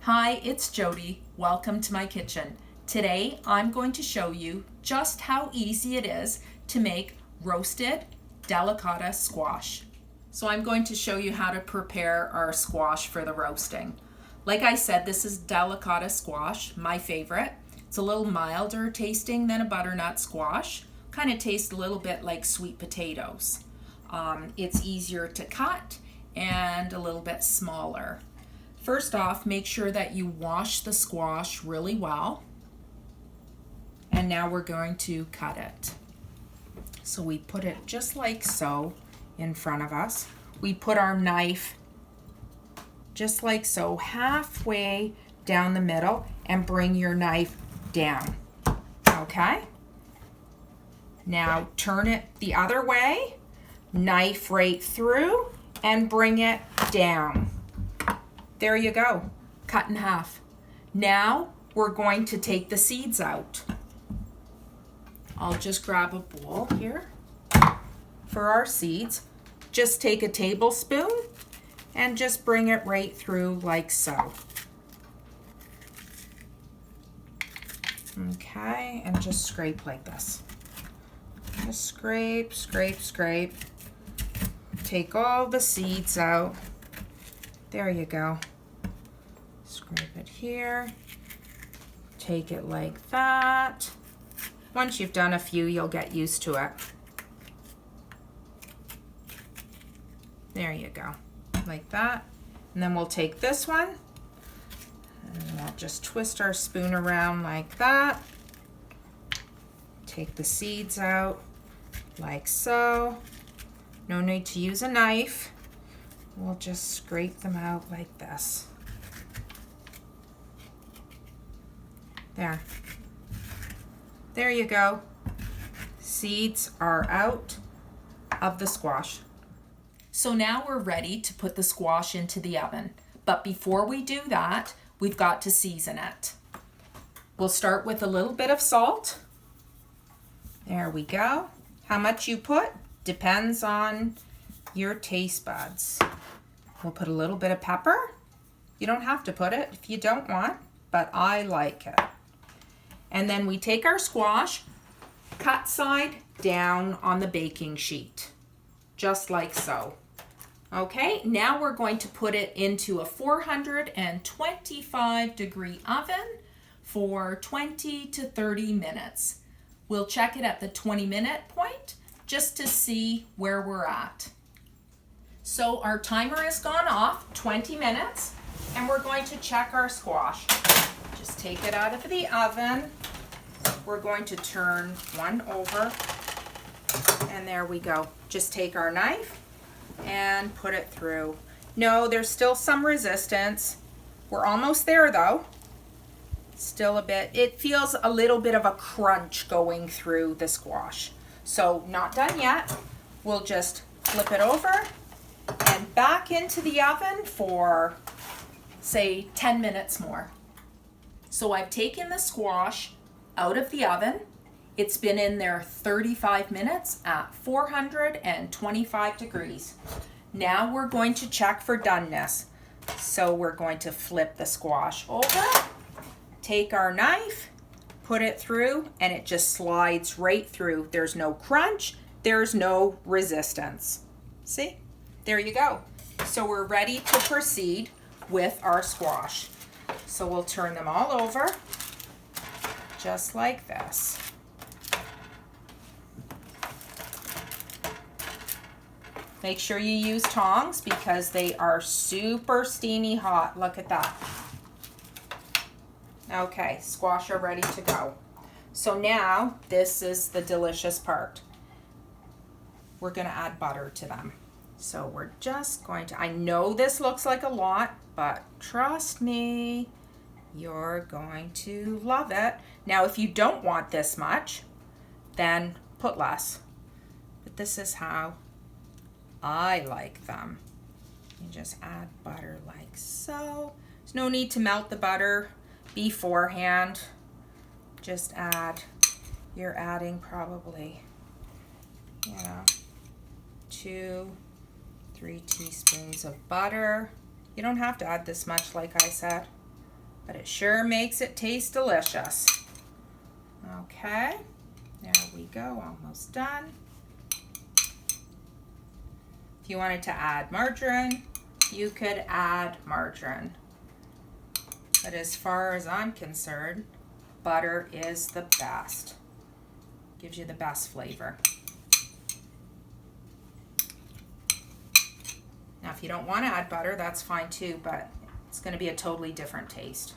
Hi, it's Jodi. Welcome to my kitchen. Today I'm going to show you just how easy it is to make roasted delicata squash. So I'm going to show you how to prepare our squash for the roasting. Like I said, this is delicata squash, my favorite. It's a little milder tasting than a butternut squash. Kind of tastes a little bit like sweet potatoes. It's easier to cut and a little bit smaller. First off, make sure that you wash the squash really well. And now we're going to cut it. So we put it just like so in front of us. We put our knife just like so, halfway down the middle, and bring your knife down. Okay? Now turn it the other way, knife right through, and bring it down. There you go, cut in half. Now we're going to take the seeds out. I'll just grab a bowl here for our seeds. Just take a tablespoon and just bring it right through like so. Okay, and just scrape like this. Just scrape, scrape, scrape. Take all the seeds out. There you go. Scrape it here. Take it like that. Once you've done a few, you'll get used to it. There you go, like that. And then we'll take this one, and we'll just twist our spoon around like that. Take the seeds out, like so. No need to use a knife. We'll just scrape them out like this. There. There you go. Seeds are out of the squash. So now we're ready to put the squash into the oven. But before we do that, we've got to season it. We'll start with a little bit of salt. There we go. How much you put depends on your taste buds. We'll put a little bit of pepper. You don't have to put it if you don't want, but I like it. And then we take our squash, cut side down on the baking sheet, just like so. Okay, now we're going to put it into a 425 degree oven for 20 to 30 minutes. We'll check it at the 20-minute point just to see where we're at. So our timer has gone off, 20 minutes, and we're going to check our squash. Just take it out of the oven. We're going to turn one over, and there we go. Just take our knife and put it through. No, there's still some resistance. We're almost there though. Still a bit. It feels a little bit of a crunch going through the squash. So not done yet. We'll just flip it over and back into the oven for, say, 10 minutes more. So I've taken the squash out of the oven. It's been in there 35 minutes at 425 degrees. Now we're going to check for doneness. So we're going to flip the squash over, take our knife, put it through, and it just slides right through. There's no crunch, there's no resistance. See? There you go. So we're ready to proceed with our squash. So we'll turn them all over, just like this. Make sure you use tongs because they are super steamy hot. Look at that. Okay, squash are ready to go. So now, this is the delicious part. We're gonna add butter to them. So we're just going to, I know this looks like a lot, but trust me, you're going to love it. Now, if you don't want this much, then put less. But this is how I like them. You just add butter like so. There's no need to melt the butter beforehand. Just add, you're adding probably, 2, 3 teaspoons of butter. You don't have to add this much, like I said. but it sure makes it taste delicious. Okay, there we go, almost done. If you wanted to add margarine, you could add margarine. But as far as I'm concerned, butter is the best. Gives you the best flavor. Now, if you don't want to add butter, that's fine too, but it's going to be a totally different taste.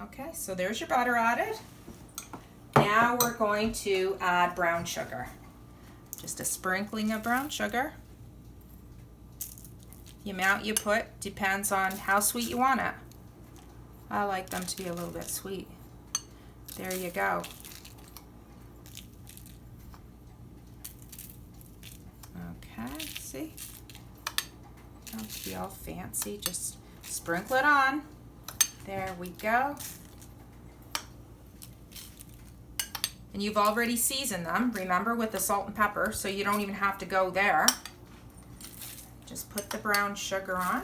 Okay, so there's your butter added. Now we're going to add brown sugar. Just a sprinkling of brown sugar. The amount you put depends on how sweet you want it. I like them to be a little bit sweet. There you go. Okay, see? Don't be all fancy, just sprinkle it on. There we go. And you've already seasoned them, remember, with the salt and pepper, so you don't even have to go there. Just put the brown sugar on.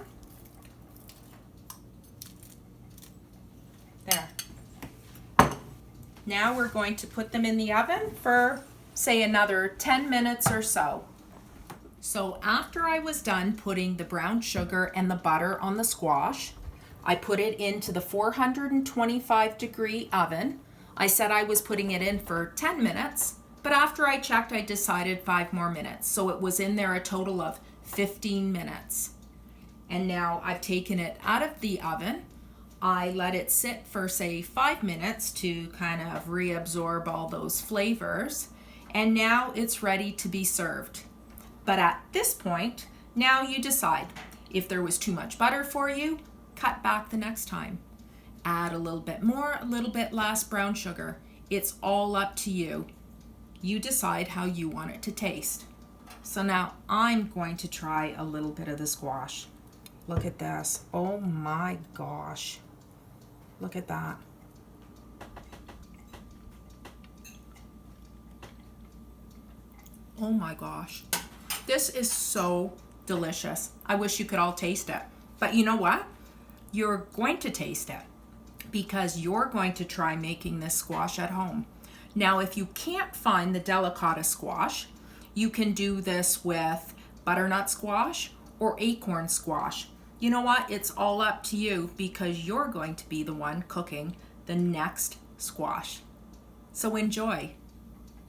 There. Now we're going to put them in the oven for, say, another 10 minutes or so. So after I was done putting the brown sugar and the butter on the squash, I put it into the 425-degree oven. I said I was putting it in for 10 minutes, but after I checked, I decided 5 more minutes. So it was in there a total of 15 minutes. And now I've taken it out of the oven. I let it sit for, say, 5 minutes to kind of reabsorb all those flavors. And now it's ready to be served. But at this point, now you decide. If there was too much butter for you, cut back the next time. Add a little bit more, a little bit less brown sugar. It's all up to you. You decide how you want it to taste. So now I'm going to try a little bit of the squash. Look at this. Oh my gosh. Look at that. Oh my gosh. This is so delicious. I wish you could all taste it. But you know what? You're going to taste it because you're going to try making this squash at home. Now, if you can't find the delicata squash, you can do this with butternut squash or acorn squash. You know what? It's all up to you because you're going to be the one cooking the next squash. So enjoy.